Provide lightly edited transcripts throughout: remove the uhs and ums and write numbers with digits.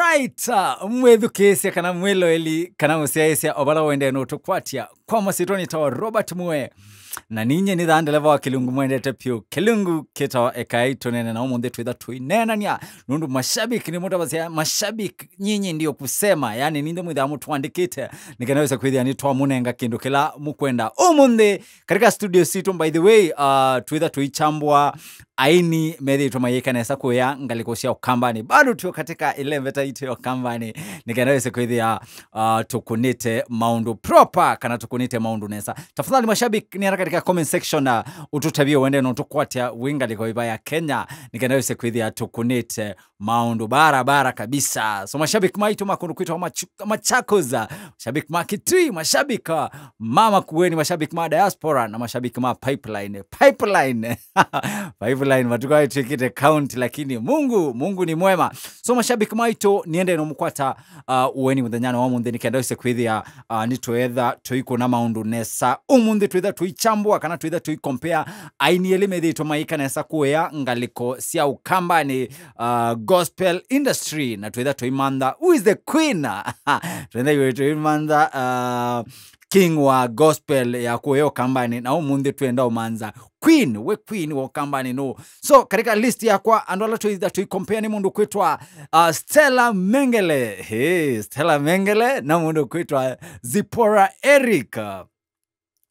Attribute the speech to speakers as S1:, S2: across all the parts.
S1: Alright, mwethu kesi kana mwelo eli kana musiaisia obala wende no tukwatia kwa masitoni tawa Robert Mue na ninye ni thandelewa wa kilungu mwendete pio kilungu kita ekai tonene na umunde tuitha tuinena nia nundu mashabiki ni muda mashabiki nyinyi ndio kusema yani ninde mwitha mutuandikite nikanaweza kwithia ni twa munenga kindu kila mukwenda umunde katika studio situ. By the way tuitha tuichambwa aini methi tumayeka nesa kuya ngaliko cia ukambani bado tuyo katika eleveta ito yo kambani nikanaweza kwithia tukunite maundu proper kana tukunite maundu nesa. Tafadhali mashabiki ni katika comment section ututabio wende no tukwatia winga liko ibaya Kenya nikanaweza kwithia tukunite maundu bara kabisa. So mashabiki maitu makundu kuitwa machakoza, mashabiki makitui, mashabiki mama kuweni, mashabiki ma diaspora na mashabiki ma pipeline matukai tukite count lakini Mungu ni mwema. So mashabiki maitu niende no mkwata uweni mudanyano wa munde nikanaweza kwithia nitoetha tuiko na maundu nesa umunde tuitha tuichambua kana tuitha tuikompare aini elemethi tumaika nesa kuya ngaliko cia ukambani gospel industry na tuitha tuimanda who is the queen tuitha tuimanda king wa gospel ya kuyo kambani na umunde tuenda umanza queen wa kambani no. So katika list yakwa andola tuitha tuikompare ni mundu kwitwa Stella Mengele. Stella Mengele na mundu kwitwa Zipporah Eric.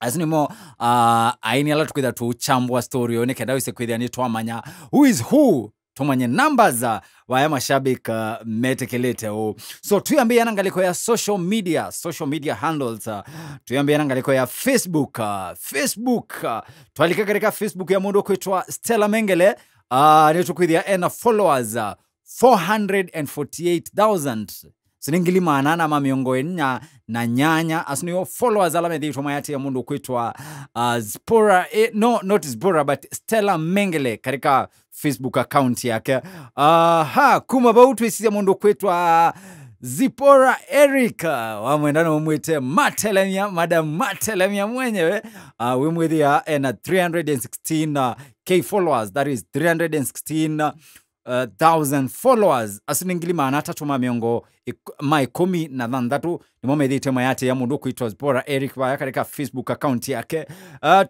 S1: Asinimo aini ala tukwitha tuchambua story yone kenda wise kwithia ni twamanya who is who tumanye numbers waya mashabiki metekelete so tuyambiana ngaliko ya social media handles tuyambiana ngaliko ya Facebook twalika katika Facebook ya mundu kwitwa Stella Mengele ni tukwithia ena followers 448,000 siningili maanana mamiongo enya na nyanya asiniyo followers ala methi tumayati ya mundu kwitwa Zipporah not Zipporah but Stella Mengele katika Facebook account yake. Kuma bautu isi ya mundu kwitwa Zipporah Eric wamwendana umwite Madam Matelemia mwenyewe wimwithia ena 316k followers, that is 316,000 followers asiningili maana tatu mamiongo maikumi na thandatu ni momethi tema yate ya mundu kwitwa Zipporah Eric wa katika Facebook account yake.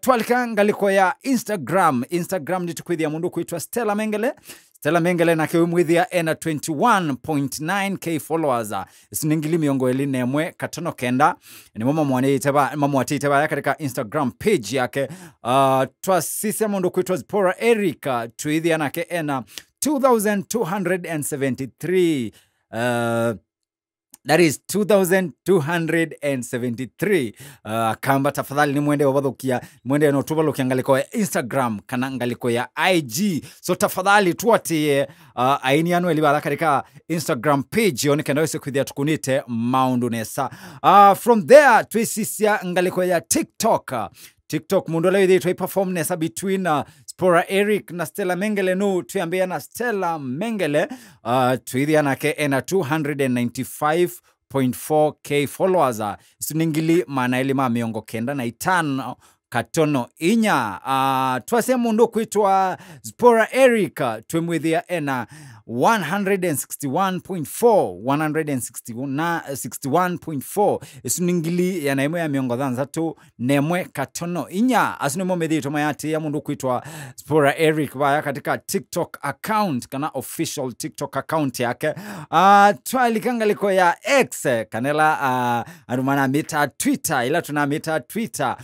S1: Twalika ngaliko ya Instagram ni tukwithia mundu kwitwa Stella Mengele na kiwimwithia ena 21.9k followers isiningili miongo eli nemwe katono kenda ni mamwatiteba ya katika Instagram page yake. Twasisi ya mundu kwitwa Zipporah Eric tuithia nake ena 2,273 that is 2,273 kamba tafadhali ni mwende wabadhukia mwende no tubalokia ngaliko ya Instagram kana ngaliko ya IG. So tafadhali tuwatie aini yanu elibala katika Instagram page yoni kenda wese kuthia tukunite maundu nesa. From there tuisisia ngaliko ya TikTok mundu lewe tuwa perform nesa between Zipporah Eric na Stella Mengele no tuyambia na Stella Mengele tuithia nake ena 295.4k followers isuningili maana elima miongo kenda na itano katono inya. Tuwase mundu kwitwa Zipporah Eric tuimwithia ena 161.4 isuningili ya naimwe ya miongo dhanzatu nemwe katono inya asunimo methi tumayati ya mundu kwitwa Zipporah Eric waya katika TikTok account kana official TikTok account yake. Twalikangaliko ya X kanela anumana mita Twitter ila tunamita Twitter.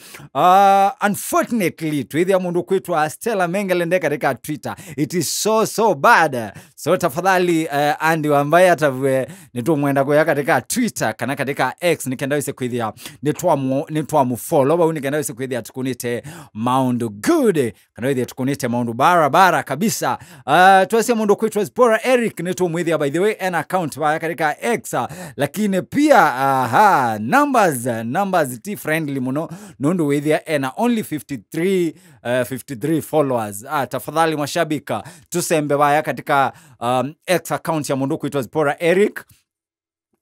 S1: Unfortunately tuithia mundu kwitwa Stella Mengele nde katika Twitter it is so bad. So tafadhali andi wambaye atavwe nitumwenda kwa katika Twitter kana katika X nikenda wise kwithia nitwa mufollow ba unikenda wise kwithia tukunite maundu good kana withia tukunite maundu bara kabisa. Tuasia mundu kwitwa Zipporah Eric nitumwithia by the way an account ba katika X lakini pia numbers t friendly muno nundu withia ena only 53 followers. Tafadhali mashabika tusembe baya katika X account ya mundu kwitwa Zipporah Eric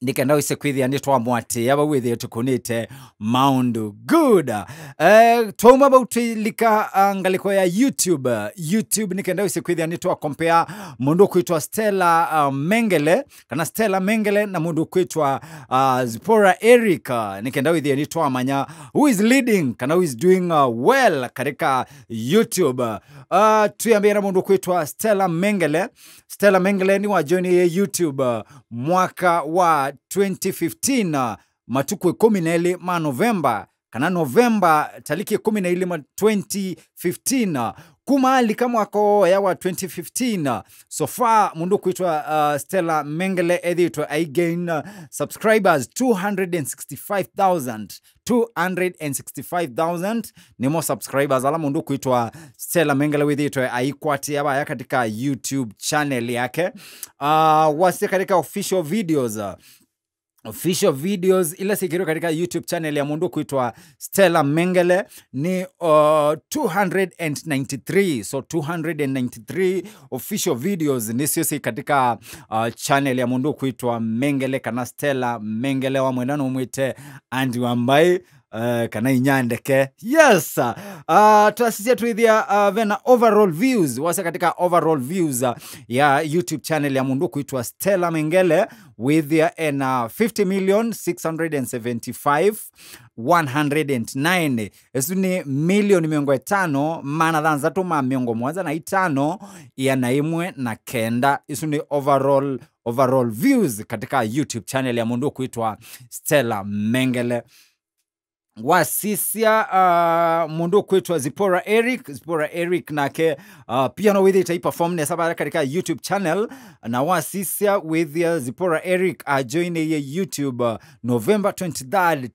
S1: nikenda wise kwithia ni twamwati aba withie tukunite maundu good twoma bautilika ngaliko ya YouTube nikenda wise kwithia ni twa compare mundu kwitwa Stella Mengele kana Stella Mengele na mundu kwitwa Zipporah Eric nikenda withie ni twamanya who is leading kana who is doing well katika YouTube tuyambira mundu kwitwa Stella Mengele ni wa join ya YouTube mwaka wa 2015 matuku 12 ma Novemba kana Novemba taliki 12 ma 2015 kumali kama wako ya wa 2015 so far mundu kuitwa Stella Mengele editwa I gain subscribers 265,000 ni mo subscribers ala mundu kuitwa Stella Mengele weditwa aikwati yaba ya katika YouTube channel yake wasi katika official ila sikiro katika YouTube channel ya mundu kuitwa Stella Mengele ni 293 so 293 official videos ni sisi katika channel ya mundu kuitwa Mengele kana Stella Mengele wa mwendano umwite Andy Wambai kana inyandeke yes tuasisia tuithia vena overall views wasa katika overall views ya YouTube channel ya mundu kuitwa Stella Mengele with an 50,675,109 esu ni milioni 500 mana dhanza tuma miongo mwanza na 5 ya naimwe na kenda esu ni overall views katika YouTube channel ya mundu kuitwa Stella Mengele wasisia mundu kwetu Zipporah Eric nake pia no with it perform ne sabara katika YouTube channel na wasisia with Zipporah Eric join ye YouTube November 23rd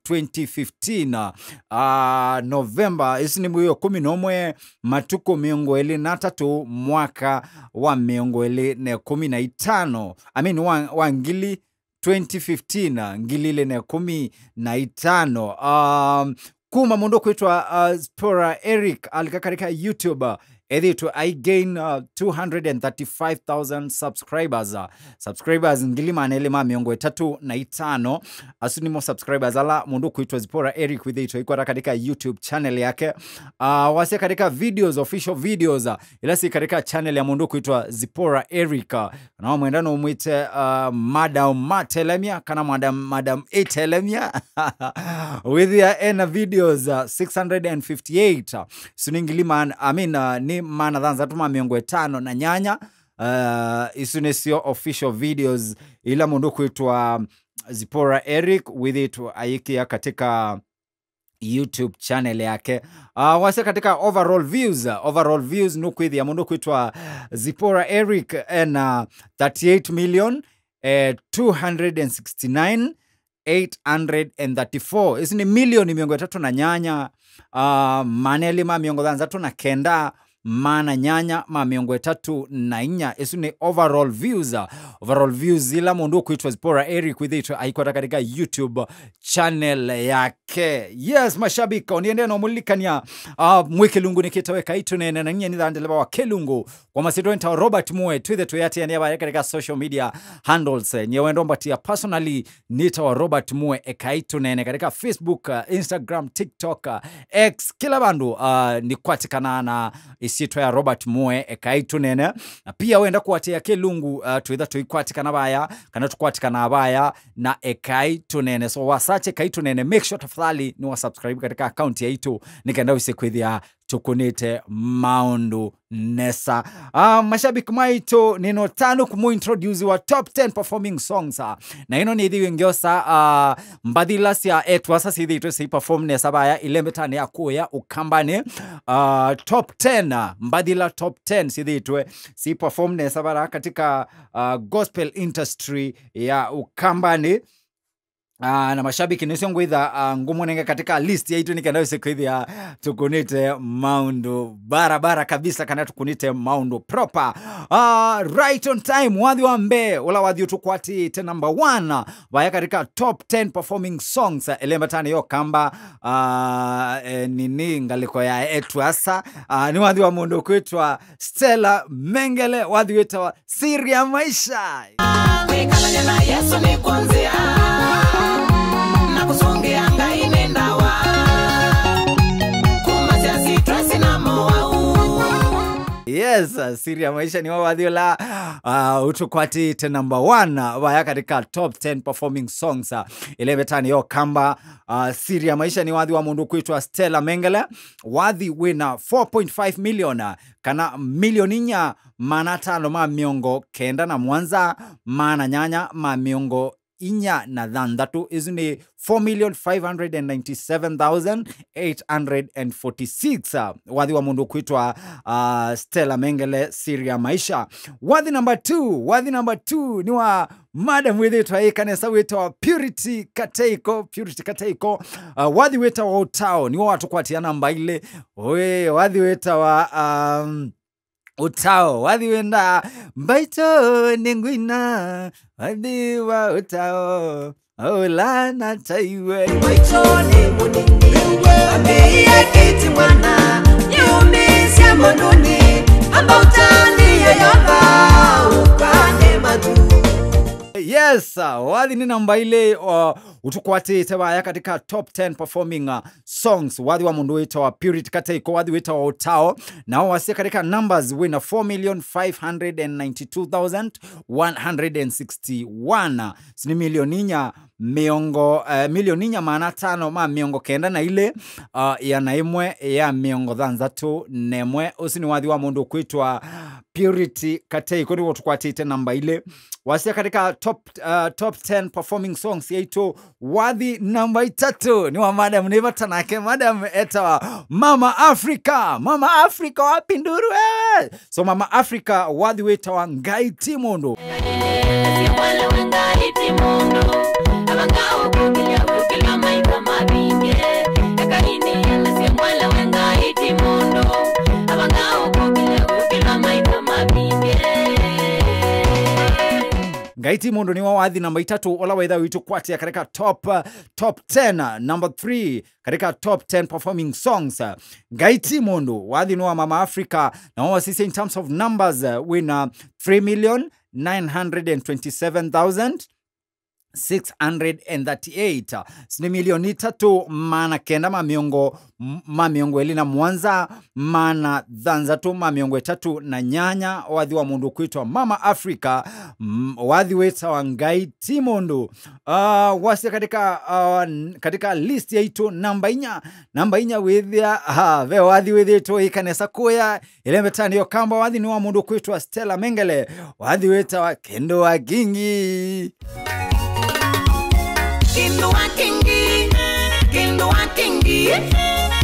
S1: 2015 November isini mwiyo 11 matuko 2023 mwaka wa 2015 I mean wangili 2015 ngilile na 15 kuma mundu kuitwa Zipporah Eric alika katika YouTube edito I gain 235,000 subscribers ngilima nelema miongo 35 asunimo subscribers ala mundu kuitwa Zipporah Eric with it iko katika YouTube channel yake wase katika videos official videos ila si katika channel ya mundu kuitwa Zipporah Eric na mwendano umwite Madam Matelemia kana Madam Etelemia with the videos 658 suningilima ni mana dhanza tuma miongo 5 na nyanya isunesio official videos ila mundu kuitwa Zipporah Eric with it aikia katika YouTube channel yake wase katika overall views nukwidhi ya mundu kuitwa Zipporah Eric na 38,269,834 isi ni milioni miongo 3 na nyanya manelima miongo dhanza tu na kenda mana nyanya miongo 3 na 4 isu ni overall views ila mundu kuitwa Zipporah Eric with it aikwata katika YouTube channel yake yes mashabika oniende no mulikania mwikelungu nikitaweka itu nene na nyinyi ndandeleba wa kelungu kwa masido enta Robert Mue twithe tuyati ya niaba katika social media handles nyewendo mbatia personally nita wa Robert Mue ekaitu nene katika Facebook Instagram TikTok X kila bandu ni kwatikana na isitwa ya Robert Mue ekaitu nene na pia wenda kuwatia kelungu twithe tuikwatikana baya kana tukwatikana baya na ekaitu nene so wasache kaitu nene make sure tafadhali ni wa subscribe katika account ya itu nikaenda usikwithia tukunite maundu nesa mashabiki maito nino tano kumu introduce wa top 10 performing songs na ino ni hivi ngiosa mbadila siya etwasa si hivi si perform nesa baya ilembetani ya kuya ukambane top 10 mbadila top 10 si hivi si perform nesa baya katika gospel industry ya ukambane na mashabiki nisongo idha ngumonenge katika list ya itu nikenda usikwithia tukunite maundu barabara kabisa kana tukunite maundu proper right on time wadhi wa mbe wala wadhi utukwati te number 1 waya katika top 10 performing songs elembatani yo kamba nini ngaliko ya etwasa ni wadhi wa mundu kuitwa Stella Mengele wadhi weta wa siri ya maisha
S2: Wikalanya na Yesu ni kwanzia na kusongea ngai nendawa kumazia sitresi na moau.
S1: Yes, siri ya maisha ni wawadhiola utukwati te number 1 waya katika top 10 performing songs ile betani yo kamba siri ya maisha ni wadhi wa mundu kuitwa Stella Mengele wadhi wina 4.5 million kana milioninya mana tano ma miongo kenda na mwanza mana nyanya ma miongo inya na dhandatu izuni 4,597,846 wadhi wa mundu kuitwa Stella Mengele siri ya maisha. Wadhi number 2 ni wa madam withitwa hii kanesa witwa Purity Kateiko wadhi witwa wa utao ni wa watu kwa tia namba ile wadhi witwa wa utao wadhi wenda mbaito ningwina wadhi wa utao ola na taiwe
S2: Mbaito ni munini ameiya kiti mwana nyumisya monuni amba utani yoyoba ukane madu.
S1: Yes, wadhi ni namba ile utukwati tebaya katika top 10 performing songs wadhi wa mundu wita wa Purity Kateiko wadhi wita wa utao na wasia katika numbers wina 4,592,161 sini milioninya milioninya maana tano ma miongo kenda na ile ya naimwe ya miongo dhanzatu nemwe usini wadhi wa mundu kuitwa Purity Kateiko ni utukwati te namba ile wasia katika top 10 performing songs yaito wadhi namba 3 ni wa madam Neva Tanake madam eta Mama Africa wapinduru so Mama Africa wadhi weta wa Ngai Timondo Ngai Timondo ni wadhi namba 3 ola waitha witu kwati ya katika top 10 number 3 katika top 10 performing songs. Ngai Timondo wadhi ni wa Mama Africa na wa sisi in terms of numbers wina 3,927,638 sini milioni 3 mana kenda ma miongo elina mwanza mana dhanzatu ma miongo 3 na nyanya wadhi wa mundu kuitwa Mama Africa wadhi weta wa Ngai Timondo wasi katika list ya ito namba inya withia ve wadhi withito ikanesa kuya ile metani yo kamba wadhi ni wa mundu kuitwa Stella Mengele wadhi weta wa Kendo wa Kingi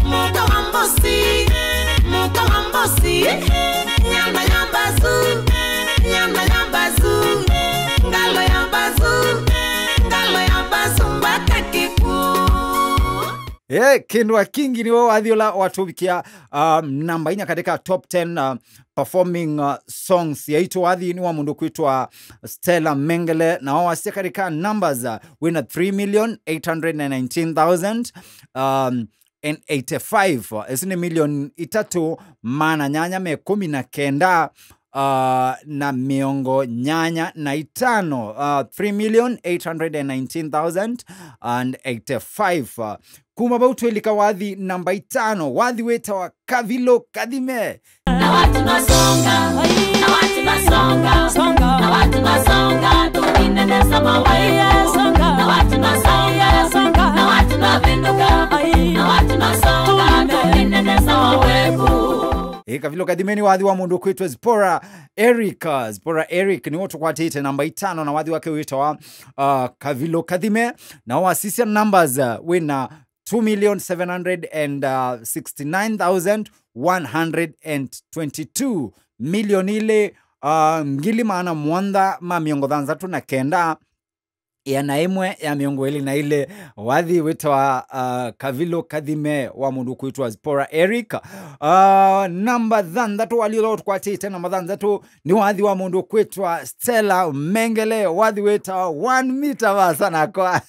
S2: Muka wambosi nyama yambazu ngalo yambazu mbaka kiku.
S1: Kendo wa Kingi ni wadhiola watubikia namba inya katika top 10 performing songs yaito wadhi ni wa mundu kuitwa Stella Mengele na wasia katika numbers wina 3,819,085 esini milioni 3 mana nyanya me 19 na miongo nyanya na 5 3,819,085 kuma bautu elika wadhi namba 5 wadhi weta wa Kavilo Kadime
S2: na watu nasonga tukineneza mawaya na watu navinduka na watu nasonga tukineneza maweku.
S1: Kavilo Kadime ni wadhi wa mundu kuitwa Zipora Eric ni watu kwa tite namba 5 na wadhi wake wita wa Kavilo Kadime na wasisia numbers wina 2,769,122 milioni ile ngili maana mwanda ma miongo dhanzatu na kenda ya naimwe ya miongo ili na ile wadhi wita wa Kavilo Kadime wa mundu kuitwa Zipora Eric namba dhanzatu walilo kwa tite namba dhanzatu ni wadhi wa mundu kuitwa Stella Mengele wadhi wita wa 1 meter basana kwa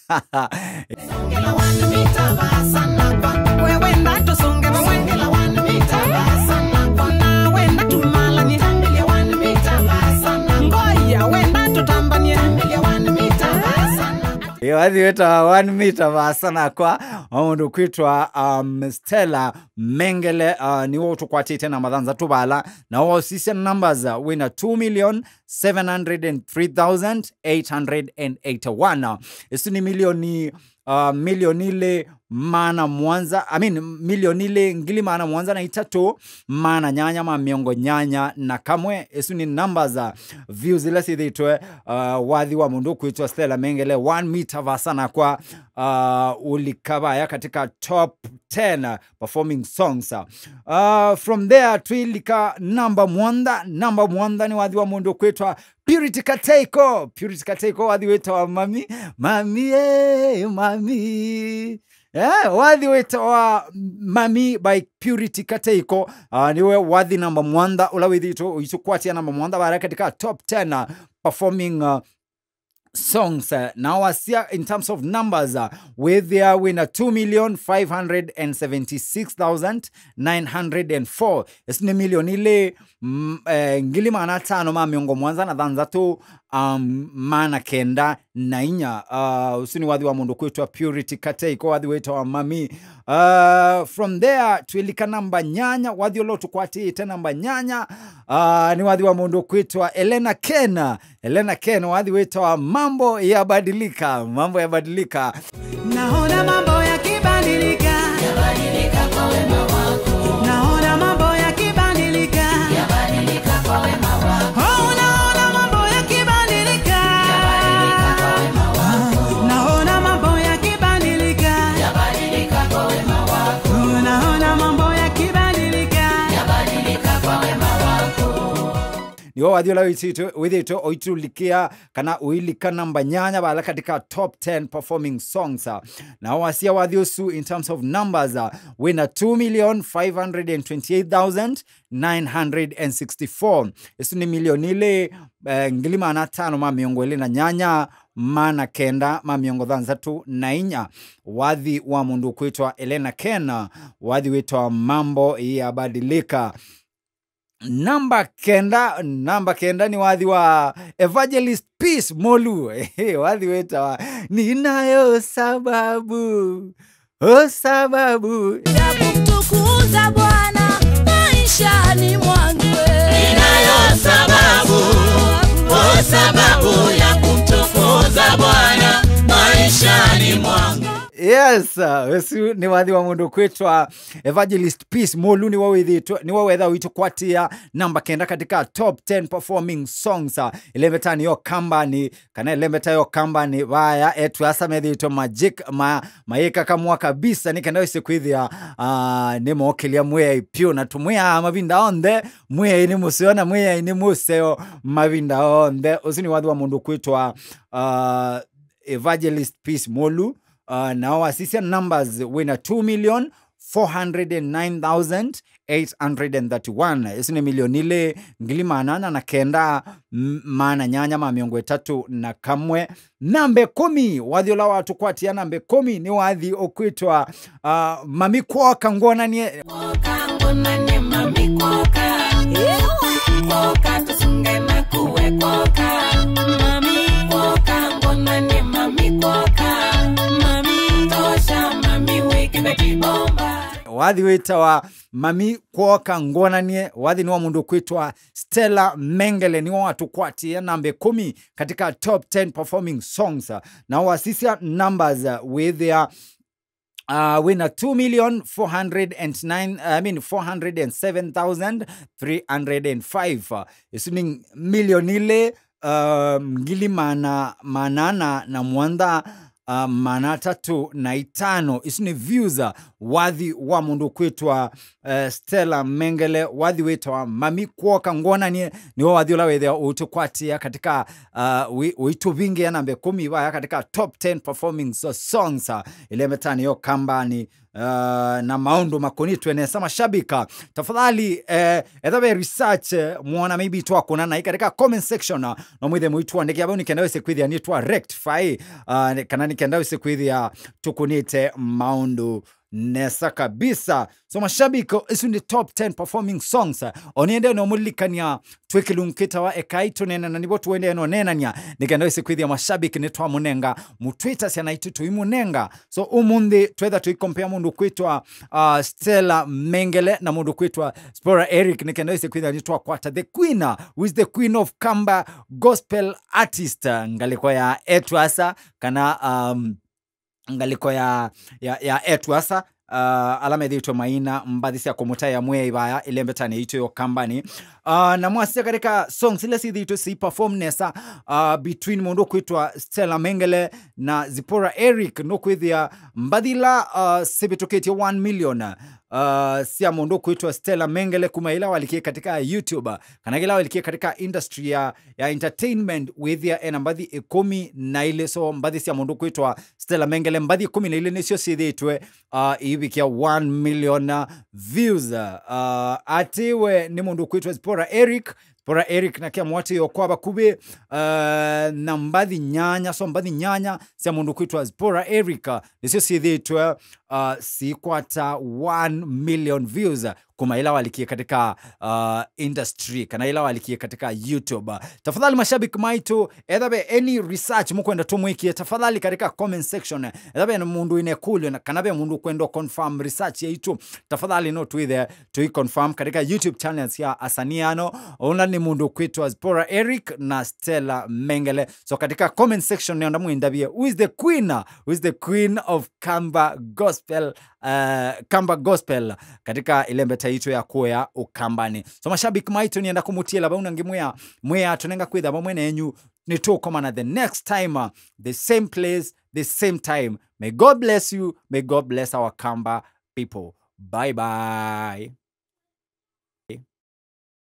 S2: Songela 1 meter basana kwa wewe ndato songela 1 meter basana kwa na wenda tumala ni 1 meter basana ngoya wenda tutambania
S1: wathi weta 1 meter basana kwa omundu kwitwa Stella Mengele ni wo tukwatite na mathanza tubala na wo sisia numbers wina 2,703,881 isu ni milioni ile mana mwanza milioni ile ngili mana mwanza na itatu mana nyanya ma miongo nyanya na kamwe isu ni numbers views ile sithitwe wathi wa mundu kwitwa Stella Mengele 1 meter vasana kwa ulikabaya katika top 10 performing songs. From there twilika number mwanda ni wathi wa mundu kwitwa Purity Kateiko wathi weta mami wathi weta mami by Purity Kateiko niwe wathi number mwanda ula withito isukwati number mwanda bara katika top 10 performing songs. Now in terms of numbers with their winner 2,576,904 isni milioni ile ngili mana tano ma miongo mwanza na dhanza tu mana kenda na inya usini wathi wa mundu kwitwa Purity Kateiko wathi weta wa mami. From there tuilika namba nyanya wathi olotu kwati ite namba nyanya ni wathi wa mundu kwitwa Elena Ken wathi weta wa mambo yabadilika
S2: naona mambo yakibadilika kwa wema wako naona mambo yakibadilika kwa wema wako naona mambo yakibadilika kwa wema wako naona mambo yakibadilika kwa wema wako naona mambo yakibadilika kwa wema wako
S1: niwo wathi ula withito oitulikia kana uilika namba nyanya bala katika top 10 performing songs na wasia wathi usu in terms of numbers wina 2,528,964 isu ni milioni ile ngili mana tano ma miongo ile na nyanya mana kenda ma miongo dhanzatu na inya wathi wa mundu kwitwa Elena Ken wathi witwa mambo yabadilika. Namba kenda ni wathi wa Evangelist Peace Molu wathi weta ninayo sababu
S3: ya kumtukuza Bwana maishani mwangu
S2: ninayo sababu ya kumtukuza Bwana maishani mwangu.
S1: Yes, wesu ni wathi wa mundu kwitwa Evangelist Peace Molu ni wawetha wito kwatia namba kenda katika top 10 performing songs. Ilemeta ni yo company kana ilemeta yo company vaya etu asa medhito mayeka kamwa kabisa ni kenda wisi kwithia ni mokilia mwea ipio na tumwea mavinda onde mwea ini musiona mwea ini museo mavinda onde usini wathi wa mundu kwitwa Evangelist Peace Molu. Now assistant numbers winner 2,409,831 isini milioni ile ngili manana na kenda mana nyanya ma miongo tatu na kamwe. Nambe 10 wathi ula watu kwatia nambe 10 ni wathi okwitwa Mami Kwoka ngona ni
S2: Mami Kwoka tusunge na kuwe Kwoka Mami Kwoka ngona ni Mami Kwoka
S1: wathi weta wa Mami Kwoka ngona nie wathi ni wa mundu kwitwa Stella Mengele ni watu kwati nambe 10 katika top 10 performing songs na wasisia numbers with their winner 407,305 isuni milioni ile ngili manana na mwanda mana tatu na itano isuni views wathi wa mundu kwitwa Stella Mengele wathi wetwa Mami Kwoka ngona ni wathi ula wethia utukwatia katika uitu vingi ya nambe 10 vaya katika top 10 performing songs ilemetani yo kambani na maundu makonitwe ne sama shabika tafadhali ethabe research muona maybe tu akona na katika comment section na mwithe muitu andike abo nikenda wese kwithia ni tu rectify kana nikenda wese kwithia tukunite maundu nesa kabisa. So mashabiki, isu ni top 10 performing songs oniende no mulikania twekilunkita wa ekaito nena na nibo tuende no nena nya nikenda ise kwithia mashabiki ni twa munenga mu Twitter cia naitu tuimunenga. So umundi twetha tuikompea mundu kwitwa Stella Mengele na mundu kwitwa Spora Eric nikenda ise kwithia ni twa kwata the queen who is the queen of Kamba gospel artist ngaliko ya Etwasa kana ngaliko ya Etwasa alama dhito maina mbadhisi ya komuta ya mwe ibaya ilembetani ito yo kambani na mwasi katika songs ile si dhito si perform nesa between mundu kuitwa Stella Mengele na Zipporah Eric no kuithia mbadhila sibitoketi 1 million siya mundu kuitwa Stella Mengele kumaila walikie katika YouTube kanagila walikie katika industry ya entertainment withia ena mbadhi 10 na ile. So mbadhi siya mundu kuitwa Stella Mengele mbadhi 10 na ile nisio si dhitwe ibikia 1 million views atiwe ni mundu kuitwa Zipporah Eric. Zipporah Eric na kia mwati yokwaba kube na mbadhi nyanya. So mbadhi nyanya siya mundu kuitwa Zipporah Eric nisio si dhitwe si kwata 1 million views kumaila walikie katika industry kana ila walikie katika YouTube. Tafadhali mashabiki maitu edhabe any research mukwenda tumwikie tafadhali katika comment section. Edhabe na mundu inekulu na kanabe mundu kwenda confirm research ya itu tafadhali no tuithe tui confirm katika YouTube channels ya Asaniano ona ni mundu kwitwa Zipporah Eric na Stella Mengele. So katika comment section nenda muindabie who is the queen of Kamba gospel Kamba gospel katika ilembeta ito ya kuya ukambani. So mashabiki maitu nienda kumutia laba unangimwea mwea tunenga kwitha mwene enyu ni tukoma na the next time the same place the same time. May God bless you, may God bless our Kamba people. Bye bye.